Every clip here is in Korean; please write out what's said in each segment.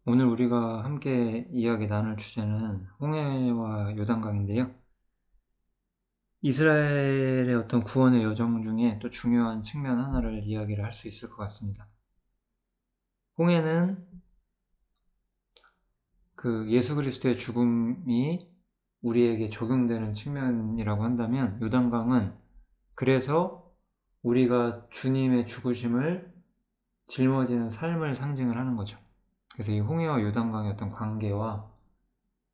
오늘 우리가 함께 이야기 나눌 주제는 홍해와 요단강인데요. 이스라엘의 어떤 구원의 여정 중에 또 중요한 측면 하나를 이야기를 할 수 있을 것 같습니다. 홍해는 그 예수 그리스도의 죽음이 우리에게 적용되는 측면이라고 한다면, 요단강은 그래서 우리가 주님의 죽으심을 짊어지는 삶을 상징을 하는 거죠. 그래서 이 홍해와 요단강의 어떤 관계와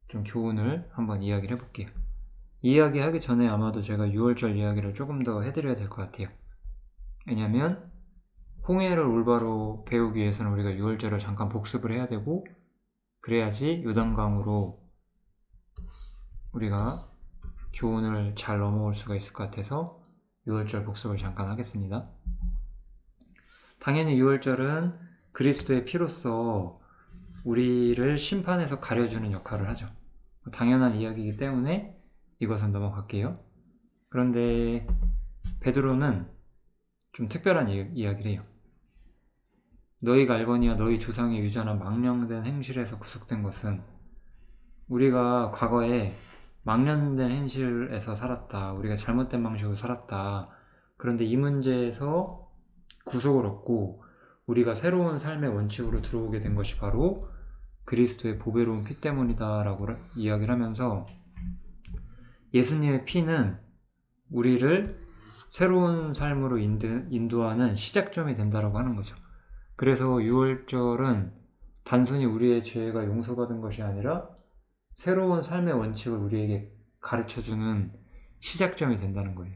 좀 교훈을 한번 이야기를 해볼게요. 이야기하기 전에 아마도 제가 6월절 이야기를 조금 더 해드려야 될 것 같아요. 왜냐면 홍해를 올바로 배우기 위해서는 우리가 6월절을 잠깐 복습을 해야 되고, 그래야지 요단강으로 우리가 교훈을 잘 넘어올 수가 있을 것 같아서 6월절 복습을 잠깐 하겠습니다. 당연히 6월절은 그리스도의 피로써 우리를 심판에서 가려주는 역할을 하죠. 당연한 이야기이기 때문에 이것은 넘어갈게요. 그런데 베드로는 좀 특별한 이야기를 해요. 너희가 알거니와 너희 조상의 유전한 망령된 행실에서 구속된 것은, 우리가 과거에 망령된 행실에서 살았다, 우리가 잘못된 방식으로 살았다, 그런데 이 문제에서 구속을 얻고 우리가 새로운 삶의 원칙으로 들어오게 된 것이 바로 그리스도의 보배로운 피 때문이다 라고 이야기를 하면서, 예수님의 피는 우리를 새로운 삶으로 인도하는 시작점이 된다라고 하는 거죠. 그래서 6월절은 단순히 우리의 죄가 용서받은 것이 아니라 새로운 삶의 원칙을 우리에게 가르쳐주는 시작점이 된다는 거예요.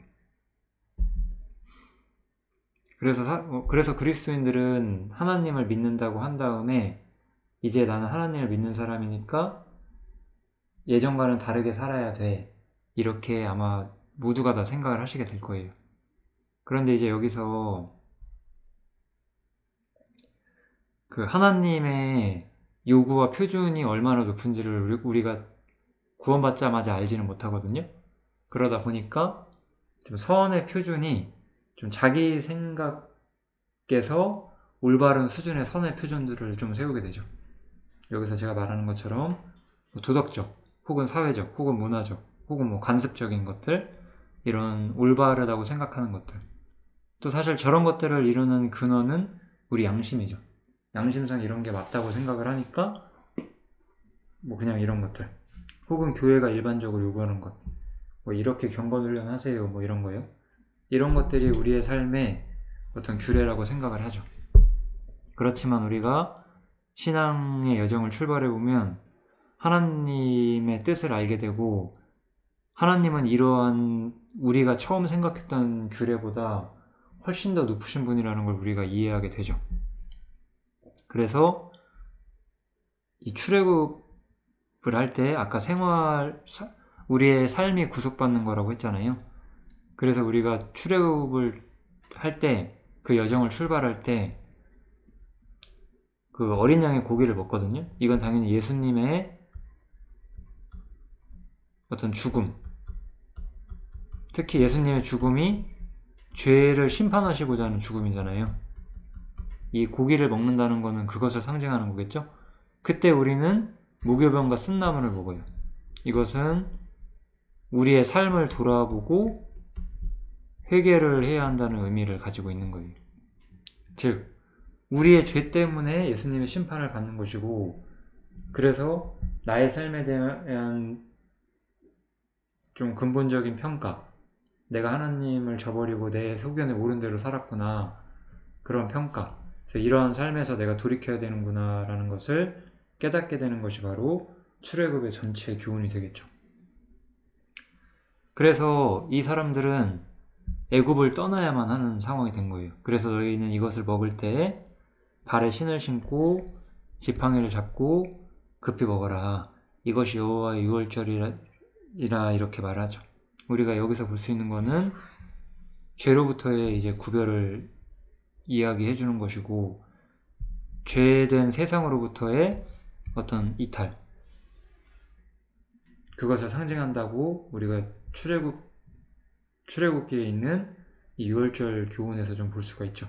그래서 그리스도인들은 하나님을 믿는다고 한 다음에, 이제 나는 하나님을 믿는 사람이니까 예전과는 다르게 살아야 돼, 이렇게 아마 모두가 다 생각을 하시게 될 거예요. 그런데 이제 여기서 그 하나님의 요구와 표준이 얼마나 높은지를 우리가 구원받자마자 알지는 못하거든요. 그러다 보니까 좀 선의 표준이 좀 자기 생각에서 올바른 수준의 선의 표준들을 좀 세우게 되죠. 여기서 제가 말하는 것처럼 도덕적, 혹은 사회적, 혹은 문화적, 혹은 관습적인 것들, 이런 올바르다고 생각하는 것들, 또 사실 저런 것들을 이루는 근원은 우리 양심이죠. 양심상 이런 게 맞다고 생각을 하니까 그냥 이런 것들, 혹은 교회가 일반적으로 요구하는 것, 이렇게 경건훈련 하세요, 이런 거요. 이런 것들이 우리의 삶의 어떤 규례라고 생각을 하죠. 그렇지만 우리가 신앙의 여정을 출발해보면 하나님의 뜻을 알게 되고, 하나님은 이러한 우리가 처음 생각했던 규례보다 훨씬 더 높으신 분이라는 걸 우리가 이해하게 되죠. 그래서 이 출애굽을 할 때 아까 우리의 삶이 구속받는 거라고 했잖아요. 그래서 우리가 출애굽을 할 때, 그 여정을 출발할 때 그 어린 양의 고기를 먹거든요. 이건 당연히 예수님의 어떤 죽음, 특히 예수님의 죽음이 죄를 심판하시고자 하는 죽음이잖아요. 이 고기를 먹는다는 거는 그것을 상징하는 거겠죠. 그때 우리는 무교병과 쓴나물을 먹어요. 이것은 우리의 삶을 돌아보고 회개를 해야 한다는 의미를 가지고 있는 거예요. 즉, 우리의 죄 때문에 예수님의 심판을 받는 것이고, 그래서 나의 삶에 대한 좀 근본적인 평가, 내가 하나님을 저버리고 내 소견에 옳은 대로 살았구나, 그런 평가, 그래서 이러한 삶에서 내가 돌이켜야 되는구나 라는 것을 깨닫게 되는 것이 바로 출애굽의 전체 교훈이 되겠죠. 그래서 이 사람들은 애굽을 떠나야만 하는 상황이 된 거예요. 그래서 너희는 이것을 먹을 때 발에 신을 신고 지팡이를 잡고 급히 먹어라, 이것이 여호와의 유월절이라 이렇게 말하죠. 우리가 여기서 볼 수 있는 거는 죄로부터의 이제 구별을 이야기해 주는 것이고, 죄된 세상으로부터의 어떤 이탈, 그것을 상징한다고 우리가 출애굽기에 있는 이 유월절 교훈에서 좀 볼 수가 있죠.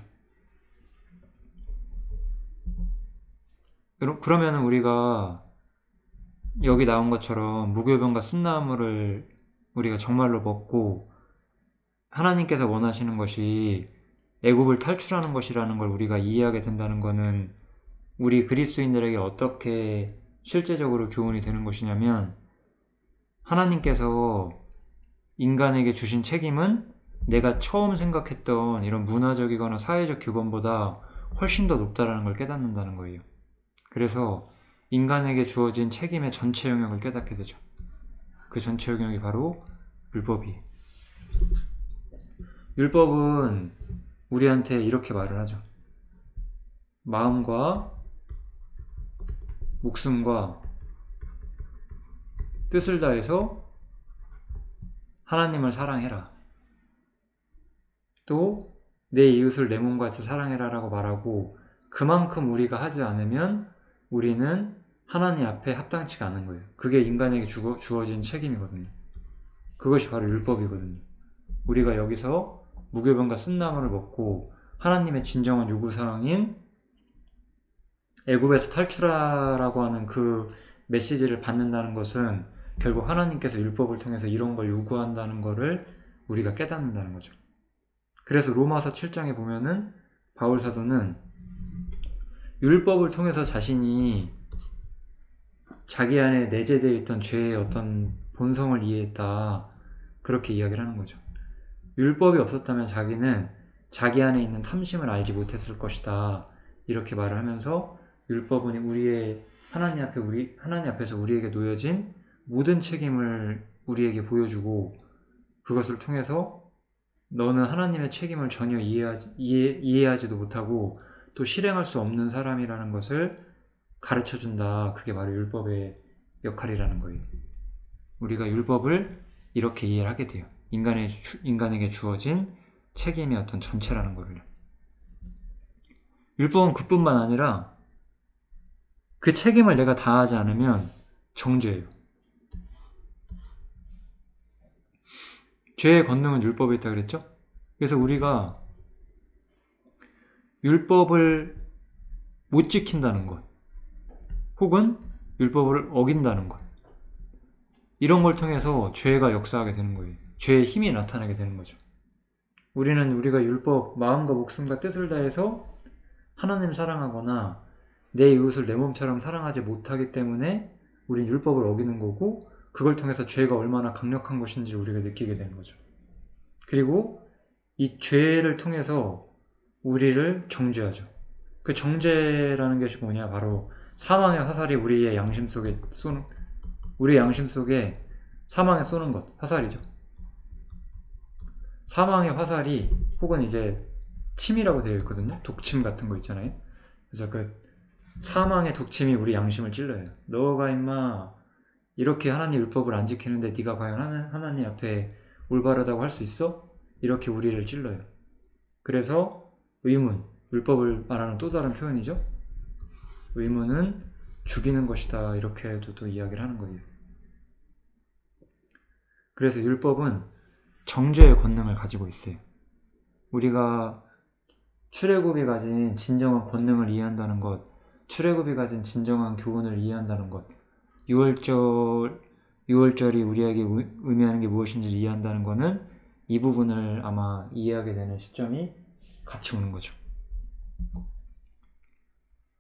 그러면은 우리가 여기 나온 것처럼 무교병과 쓴나물을 우리가 정말로 먹고 하나님께서 원하시는 것이 애굽을 탈출하는 것이라는 걸 우리가 이해하게 된다는 것은 우리 그리스도인들에게 어떻게 실제적으로 교훈이 되는 것이냐면, 하나님께서 인간에게 주신 책임은 내가 처음 생각했던 이런 문화적이거나 사회적 규범보다 훨씬 더 높다는 걸 깨닫는다는 거예요. 그래서 인간에게 주어진 책임의 전체 영역을 깨닫게 되죠. 그 전체 영역이 바로 율법이에요. 율법은 우리한테 이렇게 말을 하죠. 마음과 목숨과 뜻을 다해서 하나님을 사랑해라. 또 내 이웃을 내 몸과 같이 사랑해라 라고 말하고, 그만큼 우리가 하지 않으면 우리는 하나님 앞에 합당치가 않은 거예요. 그게 인간에게 주어진 책임이거든요. 그것이 바로 율법이거든요. 우리가 여기서 무교병과 쓴나물을 먹고 하나님의 진정한 요구사항인 애굽에서 탈출하라고 하는 그 메시지를 받는다는 것은 결국 하나님께서 율법을 통해서 이런 걸 요구한다는 것을 우리가 깨닫는다는 거죠. 그래서 로마서 7장에 보면은 바울 사도는 율법을 통해서 자신이 자기 안에 내재되어 있던 죄의 어떤 본성을 이해했다, 그렇게 이야기를 하는 거죠. 율법이 없었다면 자기는 자기 안에 있는 탐심을 알지 못했을 것이다, 이렇게 말을 하면서 율법은 우리의 하나님 앞에서 우리에게 놓여진 모든 책임을 우리에게 보여주고, 그것을 통해서 너는 하나님의 책임을 전혀 이해하지도 못하고 또 실행할 수 없는 사람이라는 것을 가르쳐준다. 그게 바로 율법의 역할이라는 거예요. 우리가 율법을 이렇게 이해를 하게 돼요. 인간에게 주어진 책임의 어떤 전체라는 거를. 율법은 그뿐만 아니라 그 책임을 내가 다하지 않으면 정죄예요. 죄의 권능은 율법에 있다 그랬죠? 그래서 우리가 율법을 못 지킨다는 것, 혹은 율법을 어긴다는 것, 이런 걸 통해서 죄가 역사하게 되는 거예요. 죄의 힘이 나타나게 되는 거죠. 우리가 율법, 마음과 목숨과 뜻을 다해서 하나님을 사랑하거나 내 이웃을 내 몸처럼 사랑하지 못하기 때문에 우린 율법을 어기는 거고, 그걸 통해서 죄가 얼마나 강력한 것인지 우리가 느끼게 되는 거죠. 그리고 이 죄를 통해서 우리를 정죄하죠. 그 정죄라는 것이 뭐냐, 바로 사망의 화살이 우리의 양심 속에 사망에 쏘는 것, 화살이죠. 사망의 화살이, 혹은 이제 침이라고 되어 있거든요. 독침 같은 거 있잖아요. 그래서 그 사망의 독침이 우리 양심을 찔러요. 너가 임마 이렇게 하나님 율법을 안 지키는데 네가 과연 하나님 앞에 올바르다고 할 수 있어? 이렇게 우리를 찔러요. 그래서 의문, 율법을 말하는 또 다른 표현이죠. 의문은 죽이는 것이다, 이렇게도 또 이야기를 하는 거예요. 그래서 율법은 정죄의 권능을 가지고 있어요. 우리가 출애굽이 가진 진정한 권능을 이해한다는 것, 출애굽이 가진 진정한 교훈을 이해한다는 것, 유월절이 우리에게 의미하는 게 무엇인지를 이해한다는 것은 이 부분을 아마 이해하게 되는 시점이 같이 오는 거죠.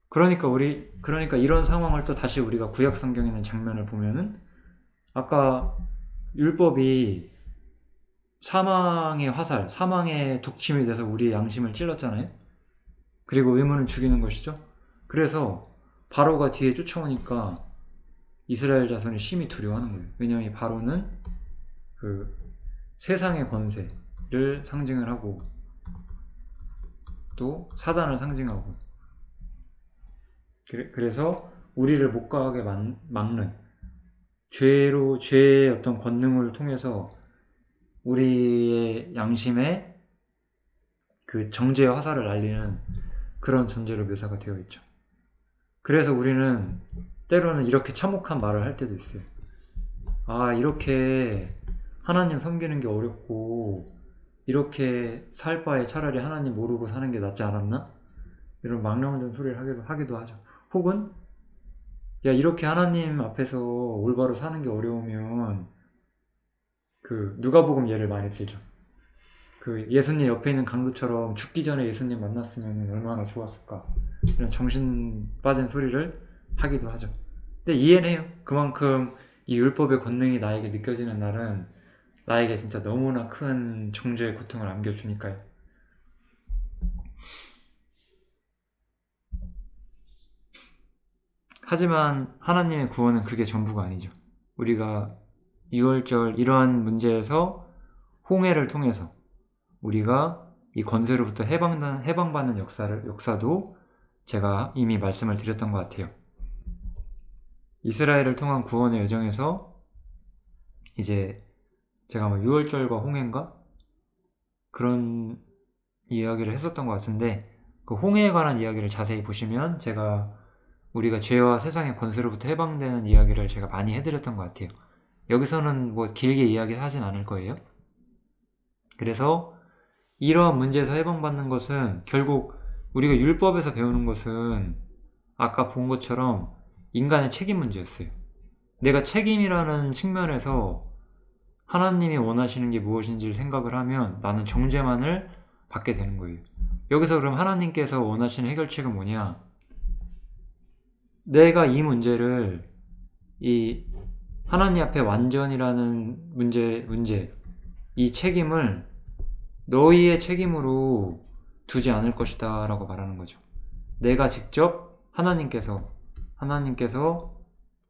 그러니까 이런 상황을 또 다시 우리가 구약 성경에 있는 장면을 보면은, 아까 율법이 사망의 화살, 사망의 독침이 돼서 우리의 양심을 찔렀잖아요. 그리고 의문은 죽이는 것이죠. 그래서 바로가 뒤에 쫓아오니까 이스라엘 자손이 심히 두려워하는 거예요. 왜냐하면 이 바로는 그 세상의 권세를 상징을 하고 또 사단을 상징하고, 그래서 우리를 못 가게 막는, 죄의 어떤 권능을 통해서 우리의 양심에 그 정죄의 화살을 날리는 그런 존재로 묘사가 되어 있죠. 그래서 우리는 때로는 이렇게 참혹한 말을 할 때도 있어요. 아, 이렇게 하나님 섬기는 게 어렵고 이렇게 살 바에 차라리 하나님 모르고 사는 게 낫지 않았나? 이런 망령된 소리를 하기도 하죠. 혹은 야, 이렇게 하나님 앞에서 올바로 사는 게 어려우면 그 누가복음 예를 많이 들죠. 그 예수님 옆에 있는 강도처럼 죽기 전에 예수님 만났으면 얼마나 좋았을까, 이런 정신 빠진 소리를 하기도 하죠. 근데 이해는 해요. 그만큼 이 율법의 권능이 나에게 느껴지는 날은 나에게 진짜 너무나 큰 정죄의 고통을 안겨주니까요. 하지만 하나님의 구원은 그게 전부가 아니죠. 우리가 유월절 이러한 문제에서 홍해를 통해서 우리가 이 권세로부터 해방받는 역사도 제가 이미 말씀을 드렸던 것 같아요. 이스라엘을 통한 구원의 여정에서 이제 제가 뭐 유월절과 홍해인가 그런 이야기를 했었던 것 같은데, 그 홍해에 관한 이야기를 자세히 보시면 제가 우리가 죄와 세상의 권세로부터 해방되는 이야기를 제가 많이 해드렸던 것 같아요. 여기서는 뭐 길게 이야기를 하진 않을 거예요. 그래서 이러한 문제에서 해방받는 것은 결국 우리가 율법에서 배우는 것은 아까 본 것처럼 인간의 책임 문제였어요. 내가 책임이라는 측면에서 하나님이 원하시는 게 무엇인지를 생각을 하면 나는 정죄만을 받게 되는 거예요. 여기서 그럼 하나님께서 원하시는 해결책은 뭐냐? 내가 이 문제를 이 하나님 앞에 완전이라는 문제, 이 책임을 너희의 책임으로 두지 않을 것이다 라고 말하는 거죠. 내가 직접 하나님께서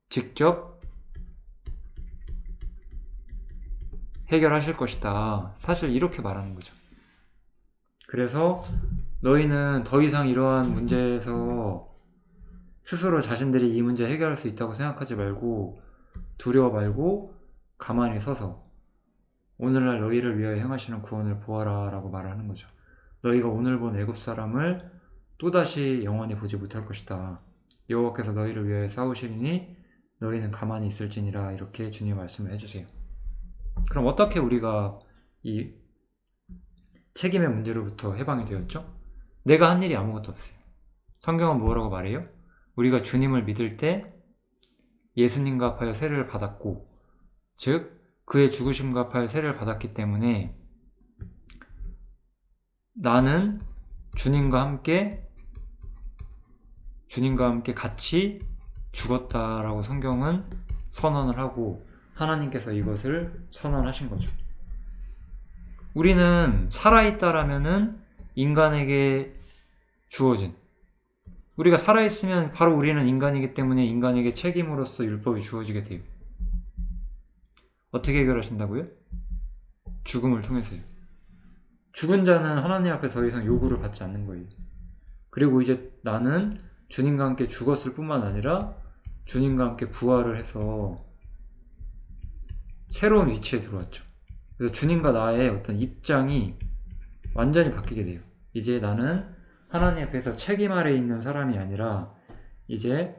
직접 해결하실 것이다. 사실 이렇게 말하는 거죠. 그래서 너희는 더 이상 이러한 문제에서 스스로 자신들이 이 문제 해결할 수 있다고 생각하지 말고, 두려워 말고 가만히 서서 오늘날 너희를 위하여 행하시는 구원을 보아라 라고 말하는 거죠. 너희가 오늘 본 애굽 사람을 또다시 영원히 보지 못할 것이다. 여호와께서 너희를 위하여 싸우시리니 너희는 가만히 있을지니라, 이렇게 주님 말씀을 해주세요. 그럼 어떻게 우리가 이 책임의 문제로부터 해방이 되었죠? 내가 한 일이 아무것도 없어요. 성경은 뭐라고 말해요? 우리가 주님을 믿을 때 예수님과 합하여 세례를 받았고, 즉 그의 죽으심과 합하여 세례를 받았기 때문에 나는 주님과 함께 같이 죽었다라고 성경은 선언을 하고 하나님께서 이것을 선언하신 거죠. 우리는 살아있다라면은 인간에게 주어진, 우리가 살아있으면 바로 우리는 인간이기 때문에 인간에게 책임으로서 율법이 주어지게 돼요. 어떻게 해결하신다고요? 죽음을 통해서요. 죽은 자는 하나님 앞에 더 이상 요구를 받지 않는 거예요. 그리고 이제 나는 주님과 함께 죽었을 뿐만 아니라 주님과 함께 부활을 해서 새로운 위치에 들어왔죠. 그래서 주님과 나의 어떤 입장이 완전히 바뀌게 돼요. 이제 나는 하나님 앞에서 책임 아래에 있는 사람이 아니라 이제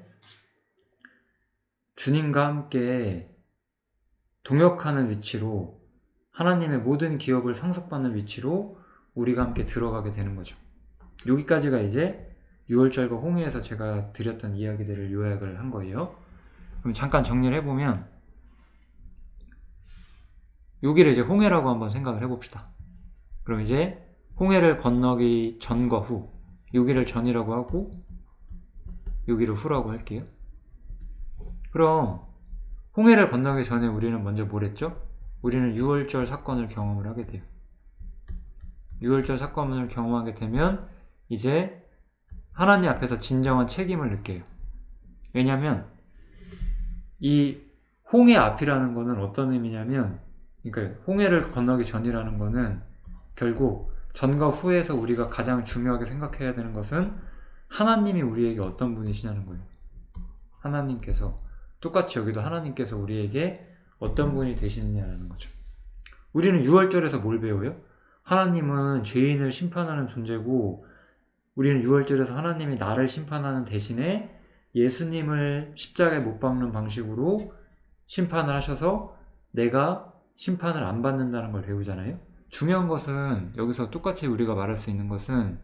주님과 함께 동역하는 위치로, 하나님의 모든 기업을 상속받는 위치로 우리가 함께 들어가게 되는 거죠. 여기까지가 이제 유월절과 홍해에서 제가 드렸던 이야기들을 요약을 한 거예요. 그럼 잠깐 정리를 해보면, 여기를 이제 홍해라고 한번 생각을 해봅시다. 그럼 이제 홍해를 건너기 전과 후, 여기를 전이라고 하고 여기를 후라고 할게요. 그럼 홍해를 건너기 전에 우리는 먼저 뭘 했죠? 우리는 유월절 사건을 경험을 하게 돼요. 유월절 사건을 경험하게 되면 이제 하나님 앞에서 진정한 책임을 느껴요. 왜냐하면 이 홍해 앞이라는 거는 어떤 의미냐면, 그러니까 홍해를 건너기 전이라는 거는 결국 전과 후에서 우리가 가장 중요하게 생각해야 되는 것은 하나님이 우리에게 어떤 분이시냐는 거예요. 하나님께서, 똑같이 여기도 하나님께서 우리에게 어떤 분이 되시느냐는 거죠. 우리는 유월절에서 뭘 배워요? 하나님은 죄인을 심판하는 존재고, 우리는 유월절에서 하나님이 나를 심판하는 대신에 예수님을 십자가에 못 박는 방식으로 심판을 하셔서 내가 심판을 안 받는다는 걸 배우잖아요. 중요한 것은 여기서 똑같이 우리가 말할 수 있는 것은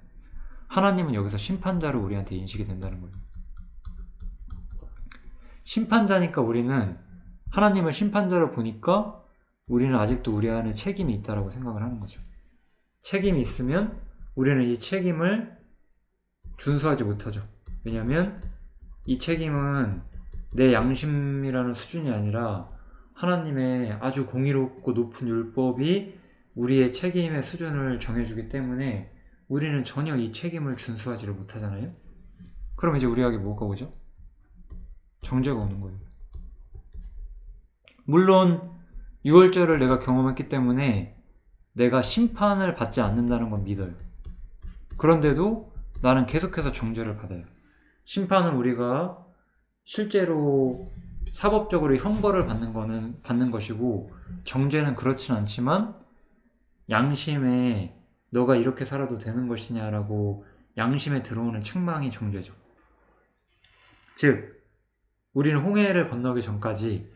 하나님은 여기서 심판자로 우리한테 인식이 된다는 거예요. 심판자니까 우리는 하나님을 심판자로 보니까 우리는 아직도 우리 안에 책임이 있다라고 생각을 하는 거죠. 책임이 있으면 우리는 이 책임을 준수하지 못하죠. 왜냐하면 이 책임은 내 양심이라는 수준이 아니라 하나님의 아주 공의롭고 높은 율법이 우리의 책임의 수준을 정해주기 때문에 우리는 전혀 이 책임을 준수하지를 못하잖아요. 그럼 이제 우리에게 뭐가 오죠? 정죄가 오는 거예요. 물론 유월절을 내가 경험했기 때문에 내가 심판을 받지 않는다는 건 믿어요. 그런데도 나는 계속해서 정죄를 받아요. 심판은 우리가 실제로 사법적으로 형벌을 받는 것이고, 정죄는 그렇진 않지만 양심에 너가 이렇게 살아도 되는 것이냐라고 양심에 들어오는 책망이 정죄죠. 즉 우리는 홍해를 건너기 전까지,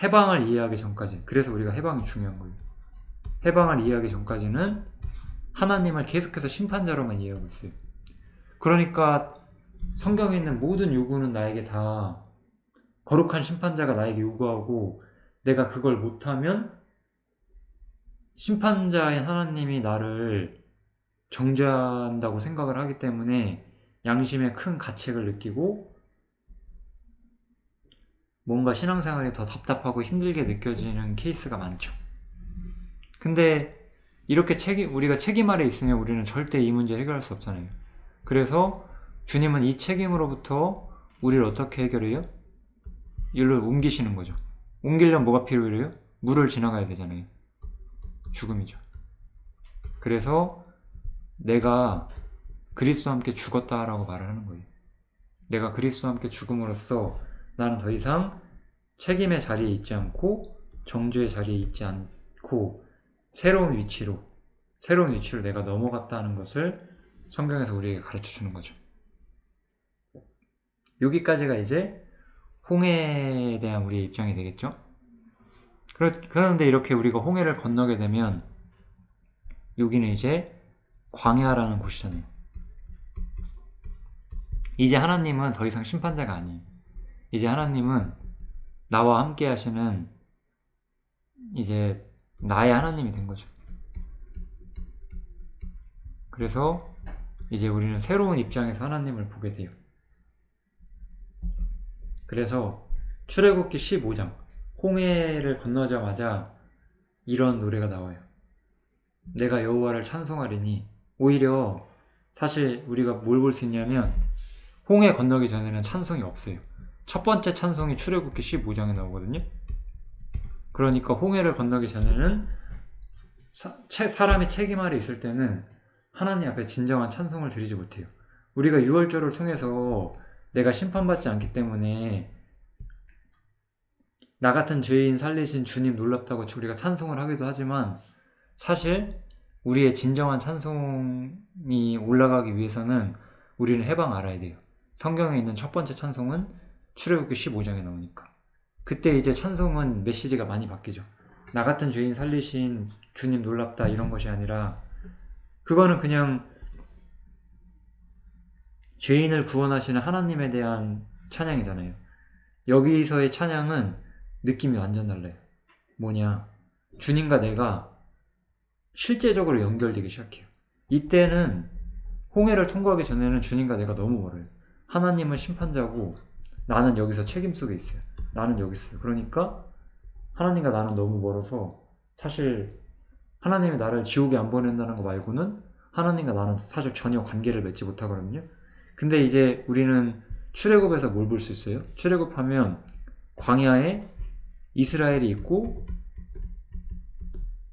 해방을 이해하기 전까지, 그래서 우리가 해방이 중요한 거예요. 해방을 이해하기 전까지는 하나님을 계속해서 심판자로만 이해하고 있어요. 그러니까 성경에 있는 모든 요구는 나에게 다 거룩한 심판자가 나에게 요구하고, 내가 그걸 못하면 심판자인 하나님이 나를 정죄한다고 생각을 하기 때문에 양심에 큰 가책을 느끼고 뭔가 신앙생활이 더 답답하고 힘들게 느껴지는 케이스가 많죠. 근데 이렇게 우리가 책임 아래 있으면 우리는 절대 이 문제를 해결할 수 없잖아요. 그래서 주님은 이 책임으로부터 우리를 어떻게 해결해요? 일로 옮기시는 거죠. 옮기려면 뭐가 필요해요? 물을 지나가야 되잖아요. 죽음이죠. 그래서 내가 그리스도와 함께 죽었다라고 말을 하는 거예요. 내가 그리스도와 함께 죽음으로써 나는 더 이상 책임의 자리에 있지 않고 정죄의 자리에 있지 않고 새로운 위치로 내가 넘어갔다는 것을 성경에서 우리에게 가르쳐 주는 거죠. 여기까지가 이제 홍해에 대한 우리의 입장이 되겠죠. 그런데 이렇게 우리가 홍해를 건너게 되면 여기는 이제 광야라는 곳이잖아요. 이제 하나님은 더 이상 심판자가 아니에요. 이제 하나님은 나와 함께 하시는 이제 나의 하나님이 된 거죠. 그래서 이제 우리는 새로운 입장에서 하나님을 보게 돼요. 그래서 출애굽기 15장 홍해를 건너자마자 이런 노래가 나와요. 내가 여호와를 찬송하리니. 오히려 사실 우리가 뭘 볼 수 있냐면 홍해 건너기 전에는 찬송이 없어요. 첫 번째 찬송이 출애굽기 15장에 나오거든요. 그러니까 홍해를 건너기 전에는 사람이 책임 아래 있을 때는 하나님 앞에 진정한 찬송을 드리지 못해요. 우리가 유월절을 통해서 내가 심판받지 않기 때문에 나 같은 죄인 살리신 주님 놀랍다고 우리가 찬송을 하기도 하지만, 사실 우리의 진정한 찬송이 올라가기 위해서는 우리는 해방 알아야 돼요. 성경에 있는 첫 번째 찬송은 출애굽기 15장에 나오니까 그때 이제 찬송은 메시지가 많이 바뀌죠. 나 같은 죄인 살리신 주님 놀랍다 이런 것이 아니라, 그거는 그냥 죄인을 구원하시는 하나님에 대한 찬양이잖아요. 여기서의 찬양은 느낌이 완전 달라요. 뭐냐, 주님과 내가 실제적으로 연결되기 시작해요. 이때는 홍해를 통과하기 전에는 주님과 내가 너무 멀어요. 하나님은 심판자고 나는 여기서 책임 속에 있어요. 나는 여기 있어요. 그러니까 하나님과 나는 너무 멀어서 사실 하나님이 나를 지옥에 안 보낸다는 거 말고는 하나님과 나는 사실 전혀 관계를 맺지 못하거든요. 근데 이제 우리는 출애굽에서 뭘 볼 수 있어요? 출애굽하면 광야에 이스라엘이 있고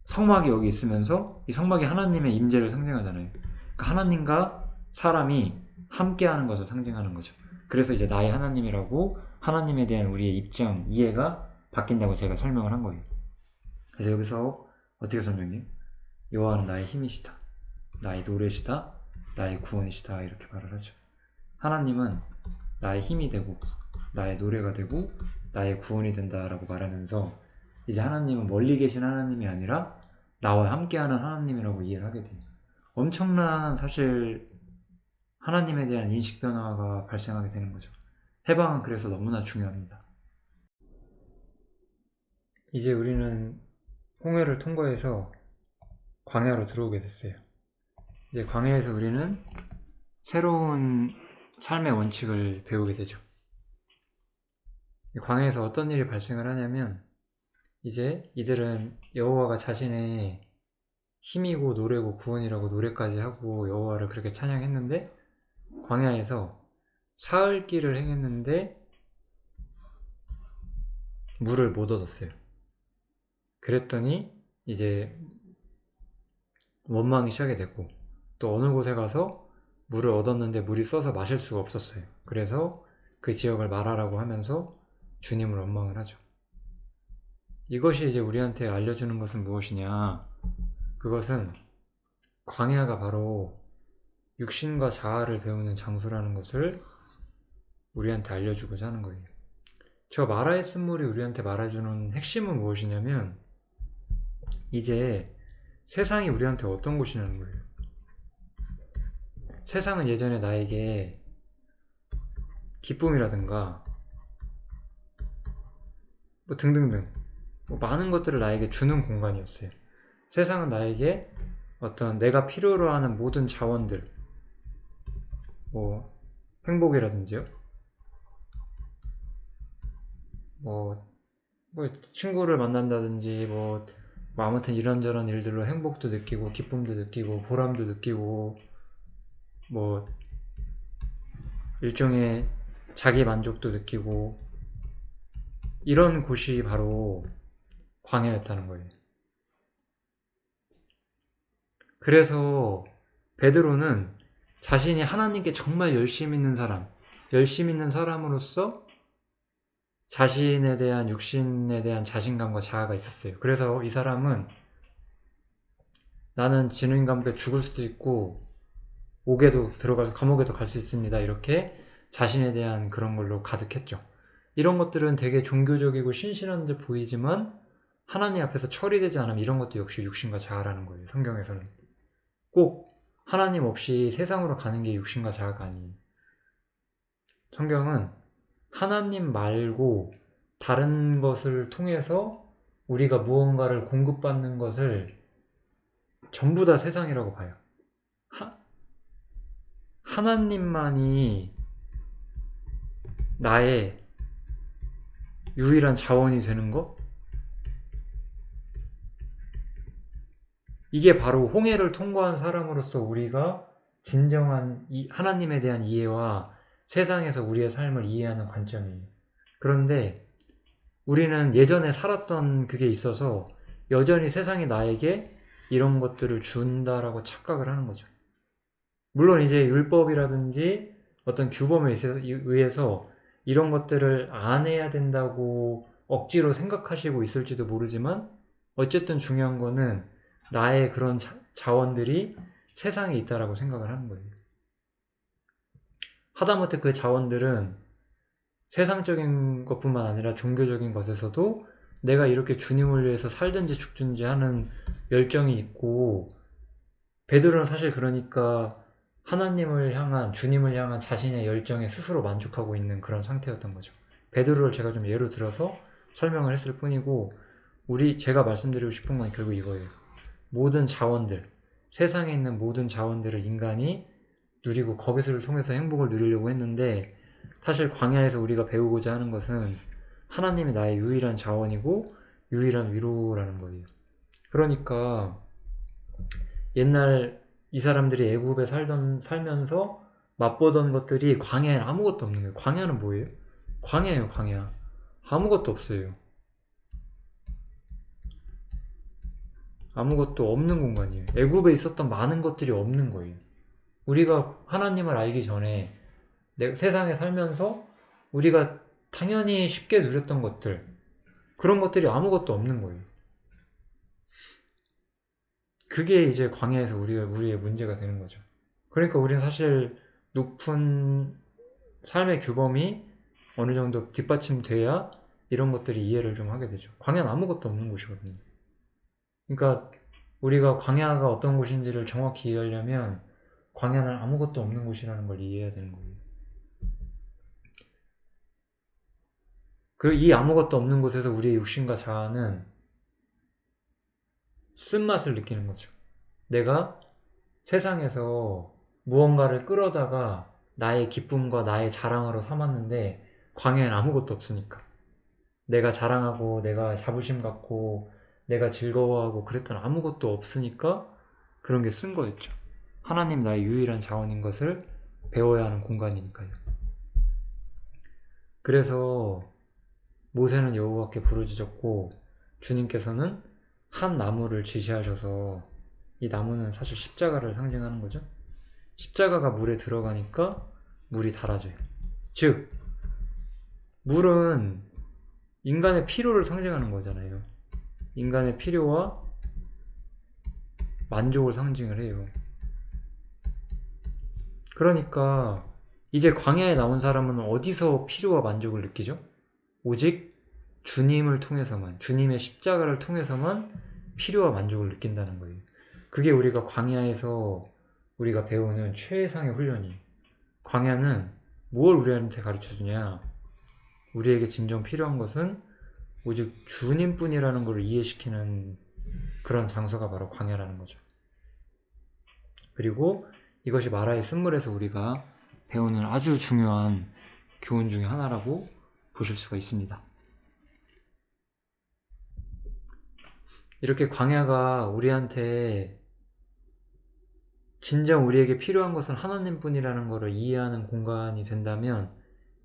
성막이 여기 있으면서 이 성막이 하나님의 임재를 상징하잖아요. 그러니까 하나님과 사람이 함께하는 것을 상징하는 거죠. 그래서 이제 나의 하나님이라고 하나님에 대한 우리의 입장, 이해가 바뀐다고 제가 설명을 한 거예요. 그래서 여기서 어떻게 설명해요? 여호와는 나의 힘이시다, 나의 노래시다, 나의 구원이시다 이렇게 말을 하죠. 하나님은 나의 힘이 되고 나의 노래가 되고 나의 구원이 된다라고 말하면서 이제 하나님은 멀리 계신 하나님이 아니라 나와 함께하는 하나님이라고 이해를 하게 돼요. 엄청난 사실 하나님에 대한 인식 변화가 발생하게 되는 거죠. 해방은 그래서 너무나 중요합니다. 이제 우리는 홍해를 통과해서 광야로 들어오게 됐어요. 이제 광야에서 우리는 새로운 삶의 원칙을 배우게 되죠. 광야에서 어떤 일이 발생을 하냐면, 이제 이들은 여호와가 자신의 힘이고 노래고 구원이라고 노래까지 하고 여호와를 그렇게 찬양했는데, 광야에서 사흘 길을 행했는데 물을 못 얻었어요. 그랬더니 이제 원망이 시작이 됐고, 또 어느 곳에 가서 물을 얻었는데 물이 써서 마실 수가 없었어요. 그래서 그 지역을 말하라고 하면서 주님을 원망을 하죠. 이것이 이제 우리한테 알려주는 것은 무엇이냐? 그것은 광야가 바로 육신과 자아를 배우는 장소라는 것을 우리한테 알려주고자 하는 거예요. 저 마라의 쓴물이 우리한테 말해주는 핵심은 무엇이냐면, 이제 세상이 우리한테 어떤 곳이냐는 거예요. 세상은 예전에 나에게 기쁨이라든가 뭐 등등등 뭐 많은 것들을 나에게 주는 공간이었어요. 세상은 나에게 어떤 내가 필요로 하는 모든 자원들, 뭐 행복이라든지요, 뭐 친구를 만난다든지 뭐 아무튼 이런저런 일들로 행복도 느끼고 기쁨도 느끼고 보람도 느끼고 뭐 일종의 자기 만족도 느끼고 이런 곳이 바로 광야였다는 거예요. 그래서 베드로는 자신이 하나님께 정말 열심 있는 사람으로서 자신에 대한 육신에 대한 자신감과 자아가 있었어요. 그래서 이 사람은 나는 진인감에 죽을 수도 있고 옥에도 들어가서 감옥에도 갈 수 있습니다. 이렇게 자신에 대한 그런 걸로 가득했죠. 이런 것들은 되게 종교적이고 신실한 듯 보이지만 하나님 앞에서 처리되지 않으면 이런 것도 역시 육신과 자아라는 거예요. 성경에서는 꼭 하나님 없이 세상으로 가는 게 육신과 자아가 아니에요. 성경은 하나님 말고 다른 것을 통해서 우리가 무언가를 공급받는 것을 전부 다 세상이라고 봐요. 하나님만이 나의 유일한 자원이 되는 것? 이게 바로 홍해를 통과한 사람으로서 우리가 진정한 하나님에 대한 이해와 세상에서 우리의 삶을 이해하는 관점이에요. 그런데 우리는 예전에 살았던 그게 있어서 여전히 세상이 나에게 이런 것들을 준다라고 착각을 하는 거죠. 물론 이제 율법이라든지 어떤 규범에 의해서 이런 것들을 안 해야 된다고 억지로 생각하시고 있을지도 모르지만 어쨌든 중요한 거는 나의 그런 자원들이 세상에 있다라고 생각을 하는 거예요. 하다못해 그 자원들은 세상적인 것뿐만 아니라 종교적인 것에서도 내가 이렇게 주님을 위해서 살든지 죽든지 하는 열정이 있고, 베드로는 사실 그러니까 하나님을 향한, 주님을 향한 자신의 열정에 스스로 만족하고 있는 그런 상태였던 거죠. 베드로를 제가 좀 예로 들어서 설명을 했을 뿐이고, 제가 말씀드리고 싶은 건 결국 이거예요. 모든 자원들, 세상에 있는 모든 자원들을 인간이 누리고 거기서를 통해서 행복을 누리려고 했는데, 사실 광야에서 우리가 배우고자 하는 것은 하나님이 나의 유일한 자원이고 유일한 위로라는 거예요. 그러니까 옛날 이 사람들이 애굽에 살면서 맛보던 것들이 광야에는 아무것도 없는 거예요. 광야는 뭐예요? 광야예요, 광야. 아무것도 없어요. 아무것도 없는 공간이에요. 애굽에 있었던 많은 것들이 없는 거예요. 우리가 하나님을 알기 전에 세상에 살면서 우리가 당연히 쉽게 누렸던 것들, 그런 것들이 아무것도 없는 거예요. 그게 이제 광야에서 우리의 문제가 되는 거죠. 그러니까 우리는 사실 높은 삶의 규범이 어느 정도 뒷받침돼야 이런 것들이 이해를 좀 하게 되죠. 광야는 아무것도 없는 곳이거든요. 그러니까 우리가 광야가 어떤 곳인지를 정확히 이해하려면 광야는 아무것도 없는 곳이라는 걸 이해해야 되는 거예요. 그 이 아무것도 없는 곳에서 우리의 육신과 자아는 쓴맛을 느끼는 거죠. 내가 세상에서 무언가를 끌어다가 나의 기쁨과 나의 자랑으로 삼았는데 광야엔 아무것도 없으니까. 내가 자랑하고 내가 자부심 갖고 내가 즐거워하고 그랬던 아무것도 없으니까 그런 게 쓴 거였죠. 하나님 나의 유일한 자원인 것을 배워야 하는 공간이니까요. 그래서 모세는 여호와께 부르짖었고 주님께서는 한 나무를 지시하셔서, 이 나무는 사실 십자가를 상징하는 거죠. 십자가가 물에 들어가니까 물이 달아져요. 즉 물은 인간의 필요를 상징하는 거잖아요. 인간의 필요와 만족을 상징을 해요. 그러니까 이제 광야에 나온 사람은 어디서 필요와 만족을 느끼죠? 오직 주님을 통해서만, 주님의 십자가를 통해서만 필요와 만족을 느낀다는 거예요. 그게 우리가 광야에서 우리가 배우는 최상의 훈련이에요. 광야는 뭘 우리한테 가르쳐주냐? 우리에게 진정 필요한 것은 오직 주님뿐이라는 걸 이해시키는 그런 장소가 바로 광야라는 거죠. 그리고 이것이 마라의 쓴물에서 우리가 배우는 아주 중요한 교훈 중에 하나라고 보실 수가 있습니다. 이렇게 광야가 우리한테 진정 우리에게 필요한 것은 하나님뿐이라는 것을 이해하는 공간이 된다면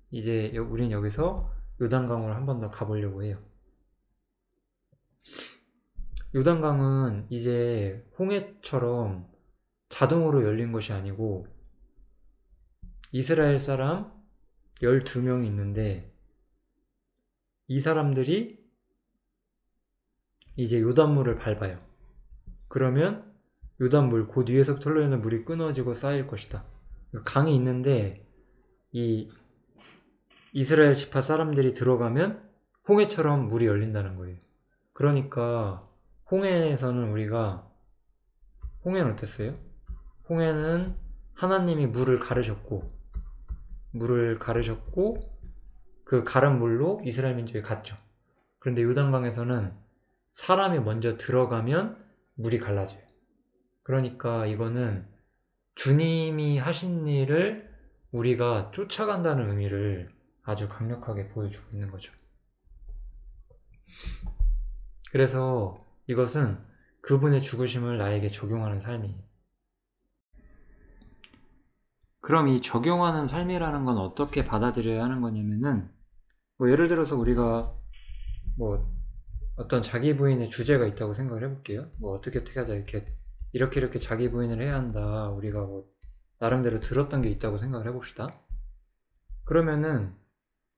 이제 우린 여기서 요단강으로 한 번 더 가보려고 해요. 요단강은 이제 홍해처럼 자동으로 열린 것이 아니고 이스라엘 사람 12명이 있는데 이 사람들이 이제 요단물을 밟아요. 그러면 요단물, 그 위에서부터 흘러오는 물이 끊어지고 쌓일 것이다. 강이 있는데 이 이스라엘 지파 사람들이 들어가면 홍해처럼 물이 열린다는 거예요. 그러니까 홍해에서는 홍해는 어땠어요? 홍해는 하나님이 물을 가르셨고 그 가른 물로 이스라엘 민족이 갔죠. 그런데 요단강에서는 사람이 먼저 들어가면 물이 갈라져요. 그러니까 이거는 주님이 하신 일을 우리가 쫓아간다는 의미를 아주 강력하게 보여주고 있는 거죠. 그래서 이것은 그분의 죽으심을 나에게 적용하는 삶이에요. 그럼 이 적용하는 삶이라는 건 어떻게 받아들여야 하는 거냐면은, 예를 들어서 우리가 어떤 자기 부인의 주제가 있다고 생각을 해볼게요. 어떻게 하자, 이렇게 자기 부인을 해야 한다. 우리가 나름대로 들었던 게 있다고 생각을 해봅시다. 그러면은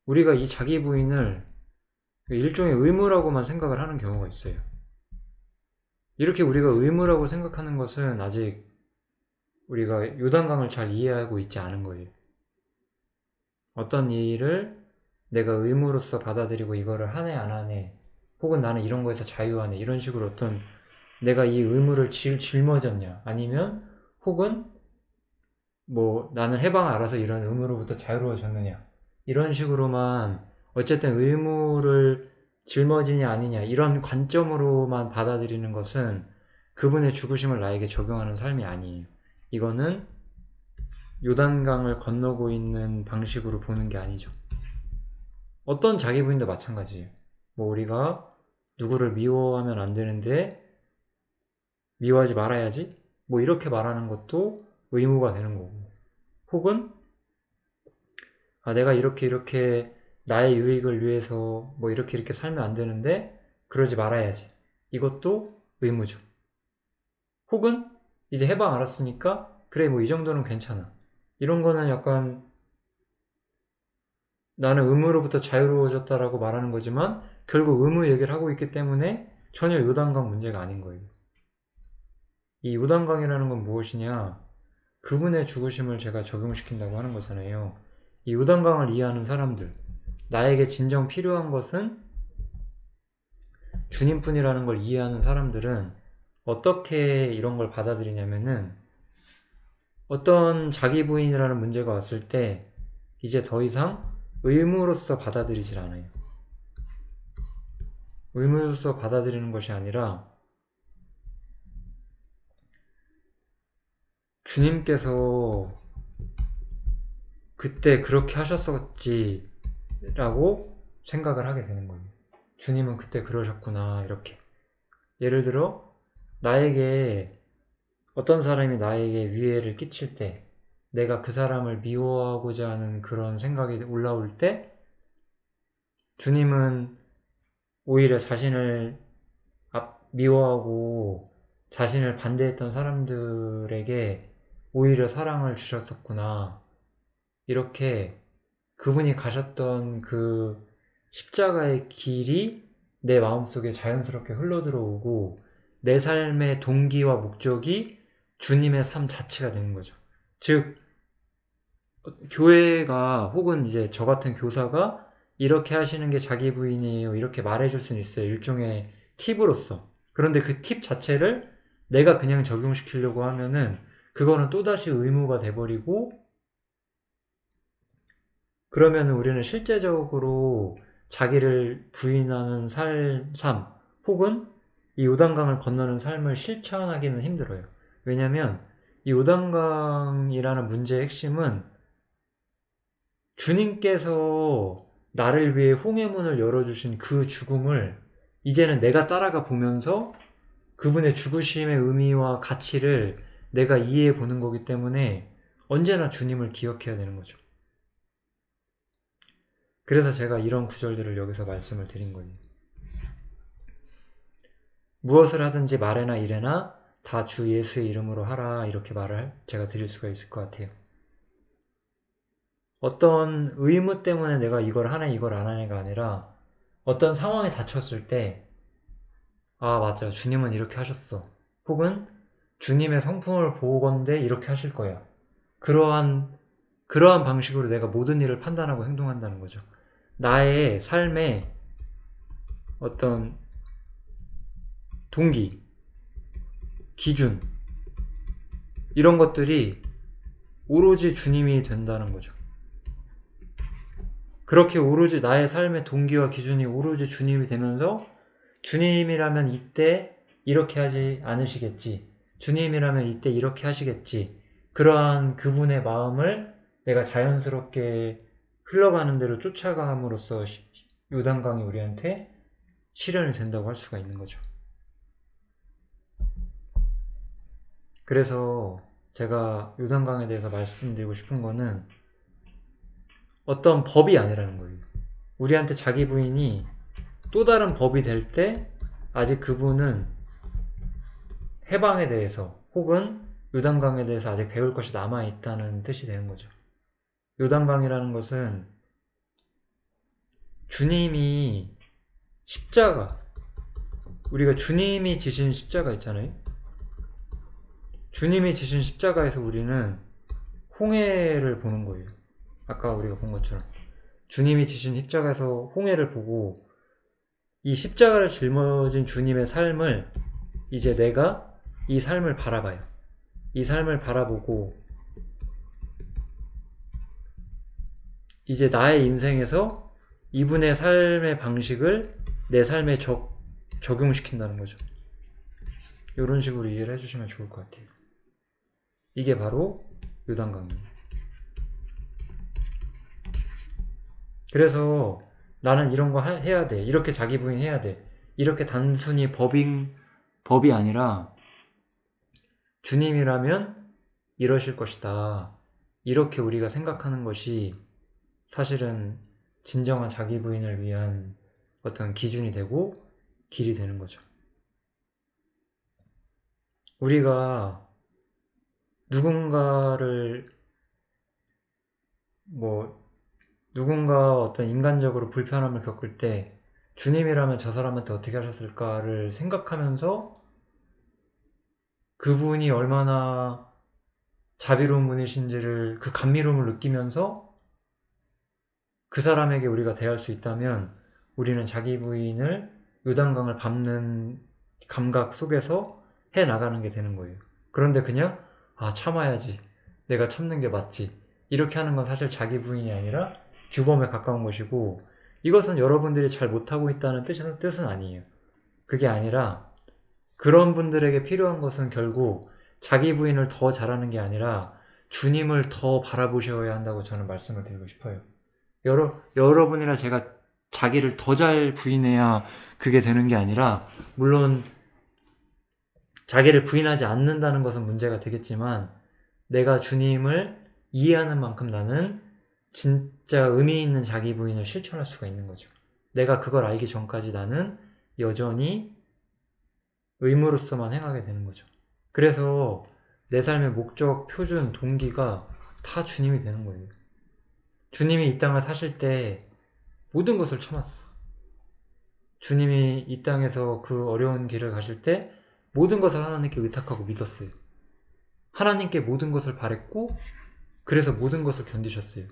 우리가 이 자기 부인을 일종의 의무라고만 생각을 하는 경우가 있어요. 이렇게 우리가 의무라고 생각하는 것은 아직 우리가 요단강을 잘 이해하고 있지 않은 거예요. 어떤 일을 내가 의무로서 받아들이고 이거를 하네 안 하네, 혹은 나는 이런 거에서 자유하네, 이런 식으로 어떤 내가 이 의무를 짊어졌냐, 아니면 혹은 나는 해방 알아서 이런 의무로부터 자유로워졌느냐, 이런 식으로만 어쨌든 의무를 짊어지냐 아니냐 이런 관점으로만 받아들이는 것은 그분의 죽으심을 나에게 적용하는 삶이 아니에요. 이거는 요단강을 건너고 있는 방식으로 보는 게 아니죠. 어떤 자기 부인도 마찬가지예요. 우리가 누구를 미워하면 안 되는데 미워하지 말아야지, 이렇게 말하는 것도 의무가 되는 거고, 혹은 내가 이렇게 나의 유익을 위해서 이렇게 살면 안 되는데 그러지 말아야지, 이것도 의무죠. 혹은 이제 해방 알았으니까 그래 이 정도는 괜찮아, 이런 거는 약간 나는 의무로부터 자유로워졌다라고 말하는 거지만 결국 의무 얘기를 하고 있기 때문에 전혀 요단강 문제가 아닌 거예요. 이 요단강이라는 건 무엇이냐? 그분의 죽으심을 제가 적용시킨다고 하는 거잖아요. 이 요단강을 이해하는 사람들, 나에게 진정 필요한 것은 주님뿐이라는 걸 이해하는 사람들은 어떻게 이런 걸 받아들이냐면은, 어떤 자기 부인이라는 문제가 왔을 때 이제 더 이상 의무로서 받아들이질 않아요. 의무로서 받아들이는 것이 아니라 주님께서 그때 그렇게 하셨었지 라고 생각을 하게 되는 거예요. 주님은 그때 그러셨구나 이렇게. 예를 들어 나에게 어떤 사람이 나에게 위해를 끼칠 때 내가 그 사람을 미워하고자 하는 그런 생각이 올라올 때 주님은 오히려 자신을 미워하고 자신을 반대했던 사람들에게 오히려 사랑을 주셨었구나. 이렇게 그분이 가셨던 그 십자가의 길이 내 마음속에 자연스럽게 흘러들어오고 내 삶의 동기와 목적이 주님의 삶 자체가 되는 거죠. 즉, 교회가 혹은 이제 저 같은 교사가 이렇게 하시는 게 자기 부인이에요. 이렇게 말해줄 수는 있어요. 일종의 팁으로서. 그런데 그 팁 자체를 내가 그냥 적용시키려고 하면은 그거는 또다시 의무가 돼버리고 그러면 우리는 실제적으로 자기를 부인하는 삶 혹은 이 요단강을 건너는 삶을 실천하기는 힘들어요. 왜냐하면 이 요단강이라는 문제의 핵심은 주님께서 나를 위해 홍해문을 열어주신 그 죽음을 이제는 내가 따라가 보면서 그분의 죽으심의 의미와 가치를 내가 이해해 보는 거기 때문에 언제나 주님을 기억해야 되는 거죠. 그래서 제가 이런 구절들을 여기서 말씀을 드린 거예요. 무엇을 하든지 말에나 일에나 다 주 예수의 이름으로 하라 이렇게 말을 제가 드릴 수가 있을 것 같아요. 어떤 의무 때문에 내가 이걸 하네 이걸 안 하네가 아니라 어떤 상황에 닥쳤을 때 아 맞아 주님은 이렇게 하셨어 혹은 주님의 성품을 보건대 이렇게 하실 거야 그러한 방식으로 내가 모든 일을 판단하고 행동한다는 거죠. 나의 삶의 어떤 동기, 기준 이런 것들이 오로지 주님이 된다는 거죠. 그렇게 오로지 나의 삶의 동기와 기준이 오로지 주님이 되면서 주님이라면 이때 이렇게 하지 않으시겠지. 주님이라면 이때 이렇게 하시겠지. 그러한 그분의 마음을 내가 자연스럽게 흘러가는 대로 쫓아감으로써 요단강이 우리한테 실현이 된다고 할 수가 있는 거죠. 그래서 제가 요단강에 대해서 말씀드리고 싶은 거는 어떤 법이 아니라는 거예요. 우리한테 자기 부인이 또 다른 법이 될 때 아직 그분은 해방에 대해서 혹은 요단강에 대해서 아직 배울 것이 남아있다는 뜻이 되는 거죠. 요단강이라는 것은 주님이 십자가, 우리가 주님이 지신 십자가 있잖아요. 주님이 지신 십자가에서 우리는 홍해를 보는 거예요. 아까 우리가 본 것처럼 주님이 지신 십자가에서 홍해를 보고 이 십자가를 짊어진 주님의 삶을 이제 내가 이 삶을 바라봐요. 이 삶을 바라보고 이제 나의 인생에서 이분의 삶의 방식을 내 삶에 적용시킨다는 거죠. 이런 식으로 이해를 해주시면 좋을 것 같아요. 이게 바로 요단강입니다. 그래서 나는 이런 거 해야 돼. 이렇게 자기 부인해야 돼. 이렇게 단순히 법이 아니라 주님이라면 이러실 것이다. 이렇게 우리가 생각하는 것이 사실은 진정한 자기 부인을 위한 어떤 기준이 되고 길이 되는 거죠. 우리가 누군가 어떤 인간적으로 불편함을 겪을 때 주님이라면 저 사람한테 어떻게 하셨을까를 생각하면서 그분이 얼마나 자비로운 분이신지를 그 감미로움을 느끼면서 그 사람에게 우리가 대할 수 있다면 우리는 자기 부인을 요단강을 밟는 감각 속에서 해나가는 게 되는 거예요. 그런데 그냥 참아야지 내가 참는 게 맞지 이렇게 하는 건 사실 자기 부인이 아니라 규범에 가까운 것이고 이것은 여러분들이 잘 못하고 있다는 뜻은 아니에요. 그게 아니라 그런 분들에게 필요한 것은 결국 자기 부인을 더 잘하는 게 아니라 주님을 더 바라보셔야 한다고 저는 말씀을 드리고 싶어요. 여러분이나 제가 자기를 더 잘 부인해야 그게 되는 게 아니라, 물론 자기를 부인하지 않는다는 것은 문제가 되겠지만, 내가 주님을 이해하는 만큼 나는 진짜 의미 있는 자기 부인을 실천할 수가 있는 거죠. 내가 그걸 알기 전까지 나는 여전히 의무로서만 행하게 되는 거죠. 그래서 내 삶의 목적, 표준, 동기가 다 주님이 되는 거예요. 주님이 이 땅을 사실 때 모든 것을 참았어. 주님이 이 땅에서 그 어려운 길을 가실 때 모든 것을 하나님께 의탁하고 믿었어요. 하나님께 모든 것을 바랬고, 그래서 모든 것을 견디셨어요.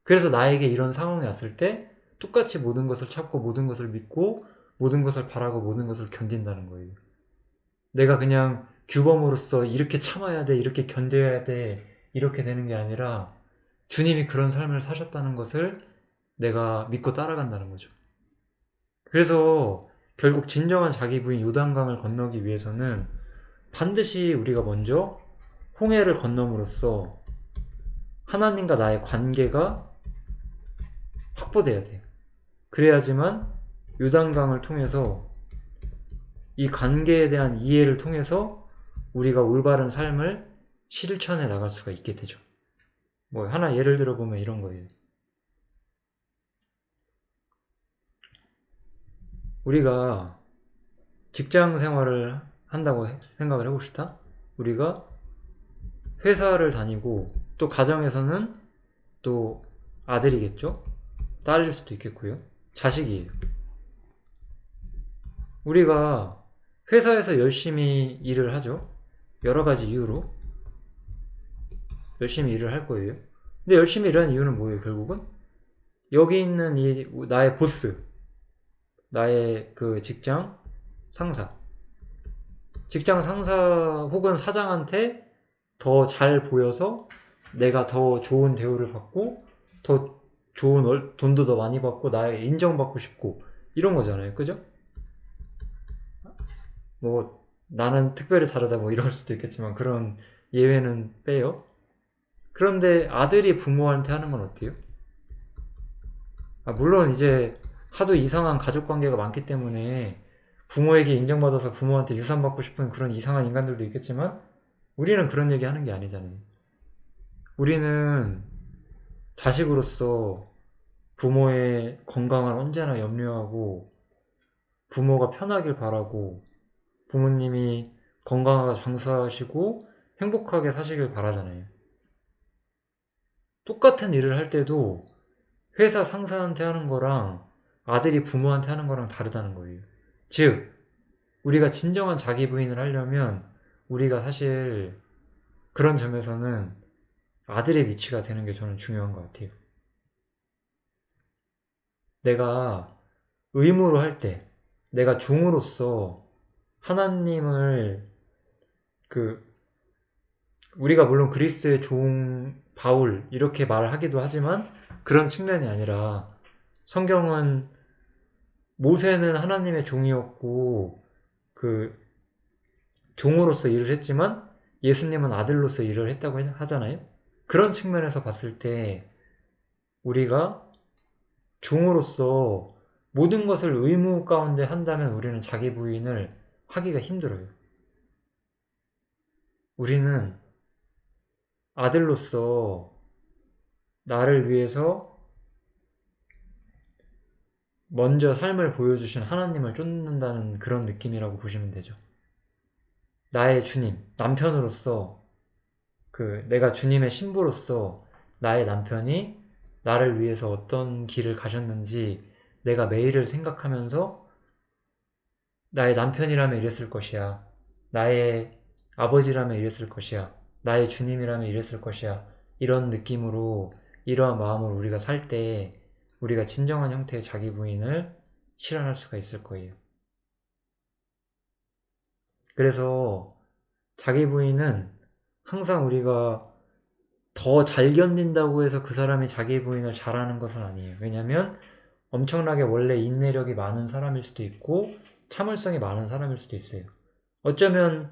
그래서 나에게 이런 상황이 왔을 때 똑같이 모든 것을 참고 모든 것을 믿고 모든 것을 바라고 모든 것을 견딘다는 거예요. 내가 그냥 규범으로서 이렇게 참아야 돼, 이렇게 견뎌야 돼, 이렇게 되는 게 아니라 주님이 그런 삶을 사셨다는 것을 내가 믿고 따라간다는 거죠. 그래서 결국 진정한 자기 부인 요단강을 건너기 위해서는 반드시 우리가 먼저 홍해를 건너므로써 하나님과 나의 관계가 확보돼야 돼요. 그래야지만 요단강을 통해서 이 관계에 대한 이해를 통해서 우리가 올바른 삶을 실천해 나갈 수가 있게 되죠. 뭐 하나 예를 들어보면 이런 거예요. 우리가 직장 생활을 한다고 생각을 해봅시다. 우리가 회사를 다니고 또 가정에서는 또 아들이겠죠? 딸일 수도 있겠고요. 자식이에요. 우리가 회사에서 열심히 일을 하죠. 여러 가지 이유로 열심히 일을 할 거예요. 근데 열심히 일하는 이유는 뭐예요? 결국은 여기 있는 이 나의 보스, 나의 그 직장 상사 혹은 사장한테 더 잘 보여서 내가 더 좋은 대우를 받고 더 좋은 돈도 더 많이 받고 나의 인정받고 싶고 이런 거잖아요. 그죠? 뭐 나는 특별히 다르다 뭐 이럴 수도 있겠지만 그런 예외는 빼요. 그런데 아들이 부모한테 하는 건 어때요? 물론 이제 하도 이상한 가족 관계가 많기 때문에 부모에게 인정받아서 부모한테 유산받고 싶은 그런 이상한 인간들도 있겠지만 우리는 그런 얘기 하는 게 아니잖아요. 우리는 자식으로서 부모의 건강을 언제나 염려하고 부모가 편하길 바라고 부모님이 건강하게 장수하시고 행복하게 사시길 바라잖아요. 똑같은 일을 할 때도 회사 상사한테 하는 거랑 아들이 부모한테 하는 거랑 다르다는 거예요. 즉, 우리가 진정한 자기 부인을 하려면 우리가 사실 그런 점에서는 아들의 위치가 되는 게 저는 중요한 것 같아요. 내가 의무로 할 때, 내가 종으로서 하나님을 우리가 물론 그리스도의 종 바울 이렇게 말하기도 하지만 그런 측면이 아니라 성경은 모세는 하나님의 종이었고 종으로서 일을 했지만 예수님은 아들로서 일을 했다고 하잖아요. 그런 측면에서 봤을 때 우리가 종으로서 모든 것을 의무 가운데 한다면 우리는 자기 부인을 하기가 힘들어요. 우리는 아들로서 나를 위해서 먼저 삶을 보여주신 하나님을 쫓는다는 그런 느낌이라고 보시면 되죠. 나의 주님, 남편으로서 내가 주님의 신부로서 나의 남편이 나를 위해서 어떤 길을 가셨는지 내가 매일을 생각하면서 나의 남편이라면 이랬을 것이야. 나의 아버지라면 이랬을 것이야. 나의 주님이라면 이랬을 것이야. 이런 느낌으로 이러한 마음으로 우리가 살 때 우리가 진정한 형태의 자기 부인을 실현할 수가 있을 거예요. 그래서 자기 부인은 항상 우리가 더 잘 견딘다고 해서 그 사람이 자기 부인을 잘하는 것은 아니에요. 왜냐하면 엄청나게 원래 인내력이 많은 사람일 수도 있고 참을성이 많은 사람일 수도 있어요. 어쩌면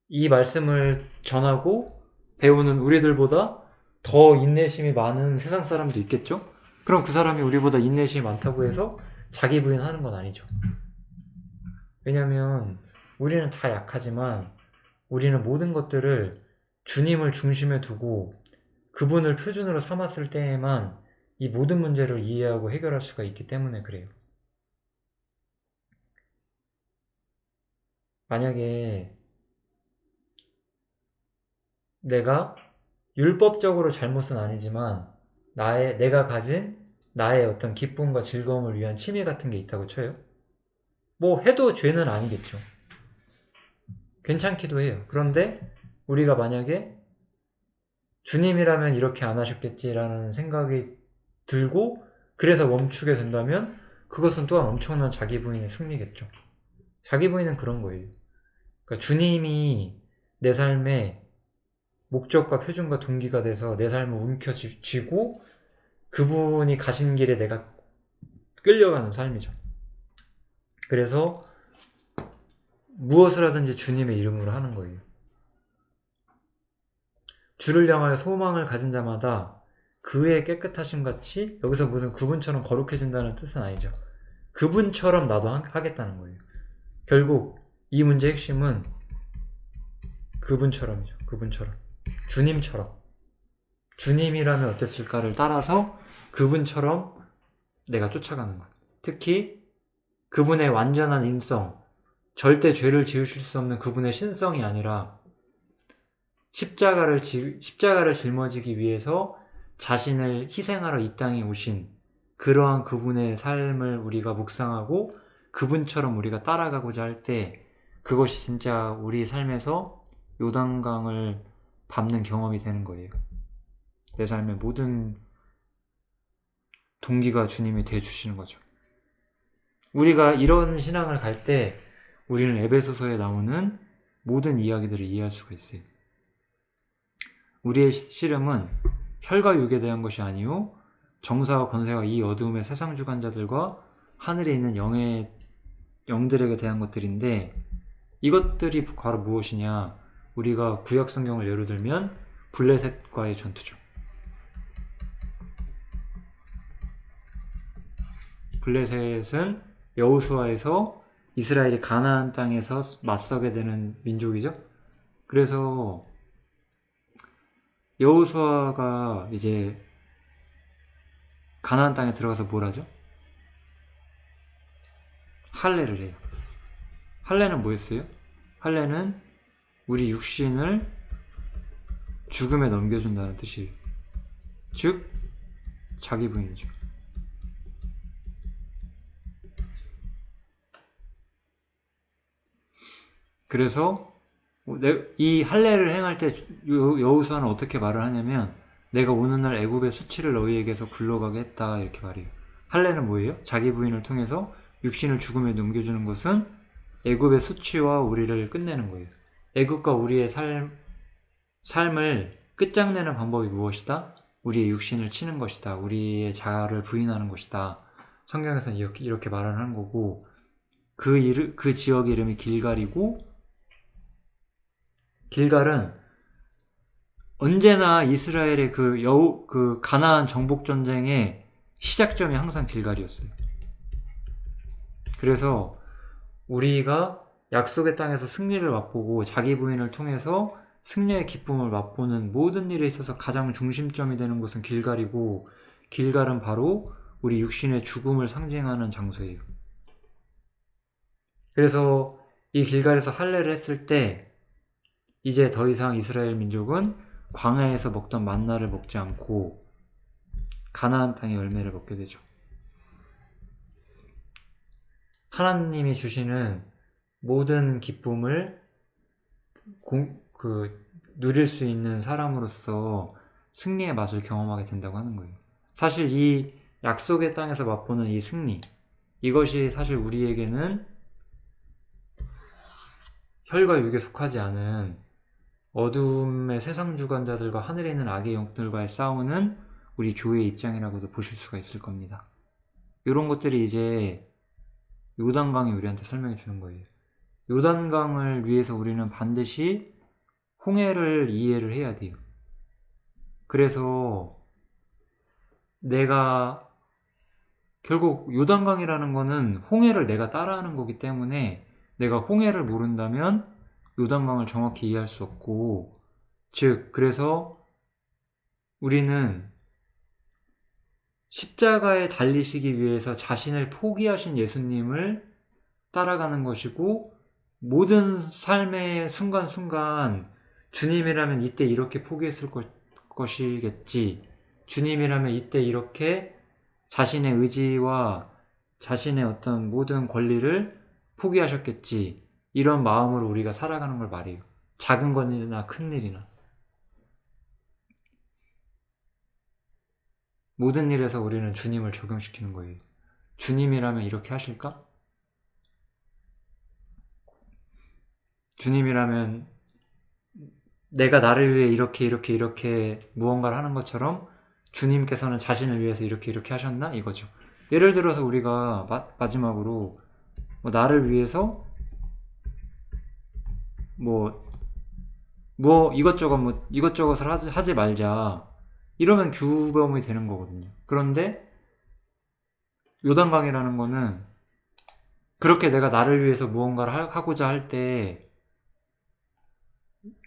이 말씀을 전하고 배우는 우리들보다 더 인내심이 많은 세상 사람도 있겠죠? 그럼 그 사람이 우리보다 인내심이 많다고 해서 자기 부인하는 건 아니죠. 왜냐면 우리는 다 약하지만 우리는 모든 것들을 주님을 중심에 두고 그분을 표준으로 삼았을 때에만 이 모든 문제를 이해하고 해결할 수가 있기 때문에 그래요. 만약에 내가 율법적으로 잘못은 아니지만 내가 가진 나의 어떤 기쁨과 즐거움을 위한 취미 같은 게 있다고 쳐요. 뭐 해도 죄는 아니겠죠. 괜찮기도 해요. 그런데 우리가 만약에 주님이라면 이렇게 안 하셨겠지라는 생각이 들고 그래서 멈추게 된다면 그것은 또한 엄청난 자기 부인의 승리겠죠. 자기 부인은 그런 거예요. 그러니까 주님이 내 삶의 목적과 표준과 동기가 돼서 내 삶을 움켜쥐고 그분이 가신 길에 내가 끌려가는 삶이죠. 그래서 무엇을 하든지 주님의 이름으로 하는 거예요. 주를 향하여 소망을 가진 자마다 그의 깨끗하심 같이, 여기서 무슨 그분처럼 거룩해진다는 뜻은 아니죠. 그분처럼 나도 하겠다는 거예요. 결국 이 문제의 핵심은 그분처럼이죠. 그분처럼. 주님처럼. 주님이라면 어땠을까를 따라서 그분처럼 내가 쫓아가는 것. 특히 그분의 완전한 인성, 절대 죄를 지으실 수 없는 그분의 신성이 아니라 십자가를 짊어지기 위해서 자신을 희생하러 이 땅에 오신 그러한 그분의 삶을 우리가 묵상하고 그분처럼 우리가 따라가고자 할 때 그것이 진짜 우리 삶에서 요단강을 밟는 경험이 되는 거예요. 내 삶의 모든 동기가 주님이 되어주시는 거죠. 우리가 이런 신앙을 갈 때 우리는 에베소서에 나오는 모든 이야기들을 이해할 수가 있어요. 우리의 씨름은 혈과 육에 대한 것이 아니요 정사와 권세와 이 어두움의 세상 주관자들과 하늘에 있는 영들에게 대한 것들인데 이것들이 바로 무엇이냐? 우리가 구약 성경을 예로 들면 블레셋과의 전투죠. 블레셋은 여호수아에서 이스라엘이 가나안 땅에서 맞서게 되는 민족이죠. 그래서 여호수아가 이제 가나안 땅에 들어가서 뭘 하죠? 할례를 해요. 할례는 뭐였어요? 할례는 우리 육신을 죽음에 넘겨준다는 뜻이에요. 즉 자기 부인이죠. 그래서 이 할례를 행할 때 여호수아는 어떻게 말을 하냐면 내가 오는 날 애굽의 수치를 너희에게서 굴러가게 했다 이렇게 말해요. 할례는 뭐예요? 자기 부인을 통해서 육신을 죽음에 넘겨주는 것은 애굽의 수치와 우리를 끝내는 거예요. 애굽과 우리의 삶을 끝장내는 방법이 무엇이다? 우리의 육신을 치는 것이다. 우리의 자아를 부인하는 것이다. 성경에서는 이렇게 말을 하는 거고 그 지역 이름이 길갈이고 길갈은 언제나 이스라엘의 그 가나안 정복 전쟁의 시작점이 항상 길갈이었어요. 그래서 우리가 약속의 땅에서 승리를 맛보고 자기 부인을 통해서 승리의 기쁨을 맛보는 모든 일에 있어서 가장 중심점이 되는 곳은 길갈이고 길갈은 바로 우리 육신의 죽음을 상징하는 장소예요. 그래서 이 길갈에서 할례를 했을 때 이제 더 이상 이스라엘 민족은 광야에서 먹던 만나를 먹지 않고 가나안 땅의 열매를 먹게 되죠. 하나님이 주시는 모든 기쁨을 누릴 수 있는 사람으로서 승리의 맛을 경험하게 된다고 하는 거예요. 사실 이 약속의 땅에서 맛보는 이 승리, 이것이 사실 우리에게는 혈과 육에 속하지 않은 어둠의 세상 주관자들과 하늘에 있는 악의 영들과의 싸우는 우리 교회의 입장이라고도 보실 수가 있을 겁니다. 이런 것들이 이제 요단강이 우리한테 설명해 주는 거예요. 요단강을 위해서 우리는 반드시 홍해를 이해를 해야 돼요. 그래서 내가 결국 요단강이라는 거는 홍해를 내가 따라하는 거기 때문에 내가 홍해를 모른다면 요단강을 정확히 이해할 수 없고, 즉 그래서 우리는 십자가에 달리시기 위해서 자신을 포기하신 예수님을 따라가는 것이고, 모든 삶의 순간순간 주님이라면 이때 이렇게 포기했을 것이겠지, 주님이라면 이때 이렇게 자신의 의지와 자신의 어떤 모든 권리를 포기하셨겠지, 이런 마음으로 우리가 살아가는 걸 말해요. 작은 것이나 큰 일이나 모든 일에서 우리는 주님을 적용시키는 거예요. 주님이라면 이렇게 하실까? 주님이라면 내가 나를 위해 이렇게 무언가를 하는 것처럼 주님께서는 자신을 위해서 이렇게 하셨나? 이거죠. 예를 들어서 우리가 마지막으로 나를 위해서 이것저것을 하지 말자, 이러면 규범이 되는 거거든요. 그런데 요단강이라는 거는 그렇게 내가 나를 위해서 무언가를 하고자 할 때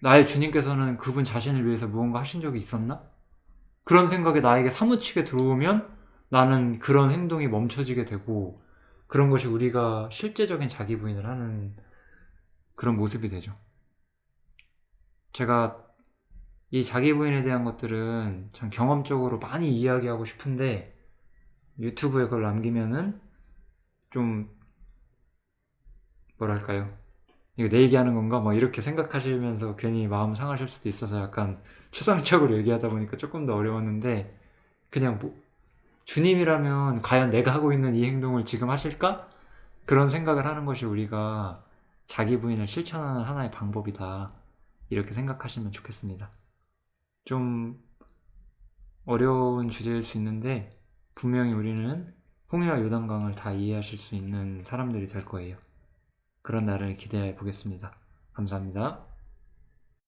나의 주님께서는 그분 자신을 위해서 무언가 하신 적이 있었나? 그런 생각이 나에게 사무치게 들어오면 나는 그런 행동이 멈춰지게 되고, 그런 것이 우리가 실제적인 자기 부인을 하는 그런 모습이 되죠. 제가 이 자기 부인에 대한 것들은 참 경험적으로 많이 이야기하고 싶은데 유튜브에 그걸 남기면은 좀 뭐랄까요, 이거 내 얘기하는 건가? 이렇게 생각하시면서 괜히 마음 상하실 수도 있어서 약간 추상적으로 얘기하다 보니까 조금 더 어려웠는데, 그냥 주님이라면 과연 내가 하고 있는 이 행동을 지금 하실까? 그런 생각을 하는 것이 우리가 자기 부인을 실천하는 하나의 방법이다, 이렇게 생각하시면 좋겠습니다. 좀 어려운 주제일 수 있는데 분명히 우리는 홍해와 요단강을 다 이해하실 수 있는 사람들이 될 거예요. 그런 날을 기대해 보겠습니다. 감사합니다.